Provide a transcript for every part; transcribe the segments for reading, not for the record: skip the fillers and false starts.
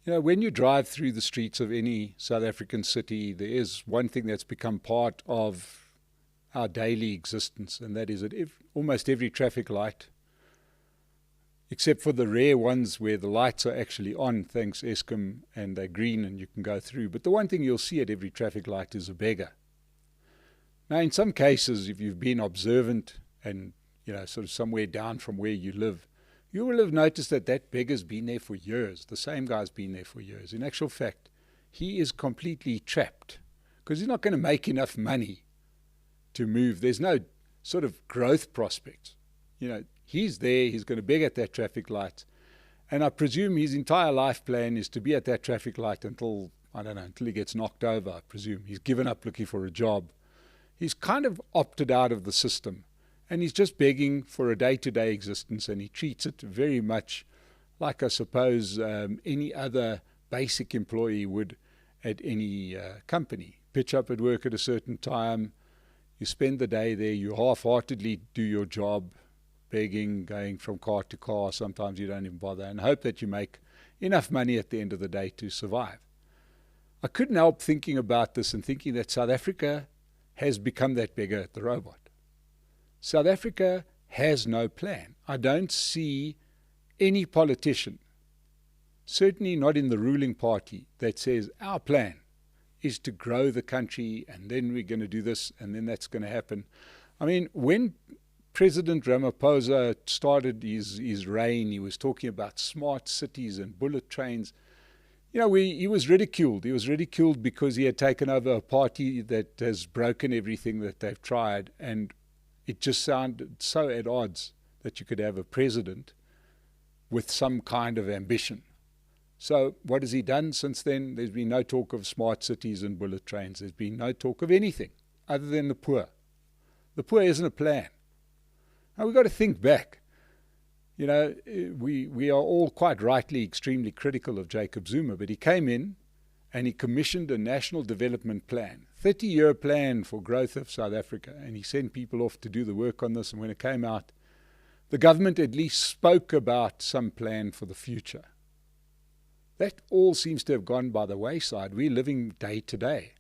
When you drive through the streets of any South African city, there is one thing that's become part of our daily existence, and that is that almost every traffic light, except for the rare ones where the lights are actually on, thanks Eskom, and they're green and you can go through. But the one thing you'll see at every traffic light is a beggar. Now, in some cases, if you've been observant and, sort of somewhere down from where you live, you will have noticed that that beggar's been there for years. The same guy's been there for years. In actual fact, he is completely trapped because he's not going to make enough money to move. There's no sort of growth prospect. He's there, he's going to beg at that traffic light. And I presume his entire life plan is to be at that traffic light until, I don't know, until he gets knocked over, I presume. He's given up looking for a job. He's kind of opted out of the system. And he's just begging for a day-to-day existence, and he treats it very much like, I suppose, any other basic employee would at any company. Pitch up at work at a certain time, you spend the day there, you half-heartedly do your job, begging, going from car to car, sometimes you don't even bother, and hope that you make enough money at the end of the day to survive. I couldn't help thinking about this and thinking that South Africa has become that beggar at the robot. South Africa has no plan. I don't see any politician, certainly not in the ruling party, that says our plan is to grow the country and then we're going to do this and then that's going to happen. I mean, when President Ramaphosa started his reign, he was talking about smart cities and bullet trains. He was ridiculed. He was ridiculed because he had taken over a party that has broken everything that they've tried, and it just sounded so at odds that you could have a president with some kind of ambition. So what has he done since then? There's been no talk of smart cities and bullet trains. There's been no talk of anything other than the poor. The poor isn't a plan. Now we've got to think back. We are all quite rightly extremely critical of Jacob Zuma, but he came in and he commissioned a national development plan, 30-year plan for growth of South Africa, and he sent people off to do the work on this, and when it came out, the government at least spoke about some plan for the future. That all seems to have gone by the wayside. We're living day to day.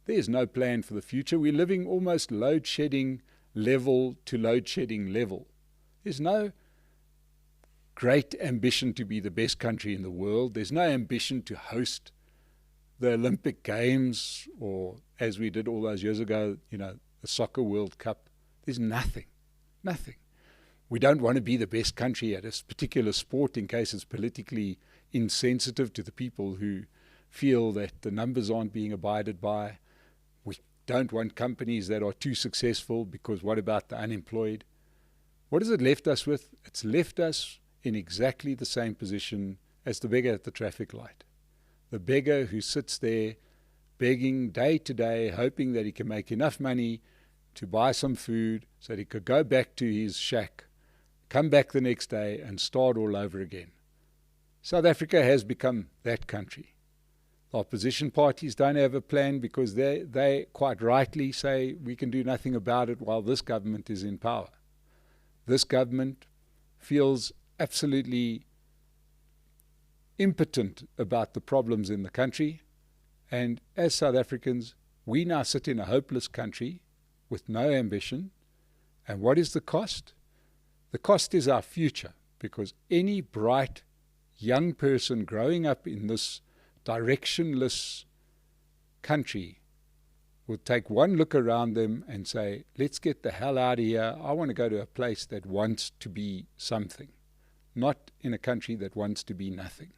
There's no plan for the future. We're living almost load-shedding level to load-shedding level. There's no great ambition to be the best country in the world. There's no ambition to host the Olympic Games, or as we did all those years ago, the Soccer World Cup. There's nothing. We don't want to be the best country at a particular sport in case it's politically insensitive to the people who feel that the numbers aren't being abided by. We don't want companies that are too successful, because what about the unemployed? What has it left us with? It's left us in exactly the same position as the beggar at the traffic light. The beggar who sits there begging day to day, hoping that he can make enough money to buy some food so that he could go back to his shack, come back the next day and start all over again. South Africa has become that country. The opposition parties don't have a plan because they quite rightly say we can do nothing about it while this government is in power. This government feels absolutely impotent about the problems in the country, and as South Africans, we now sit in a hopeless country with no ambition. And what is the cost? The cost is our future, because any bright young person growing up in this directionless country will take one look around them and say, let's get the hell out of here. I want to go to a place that wants to be something, not in a country that wants to be nothing.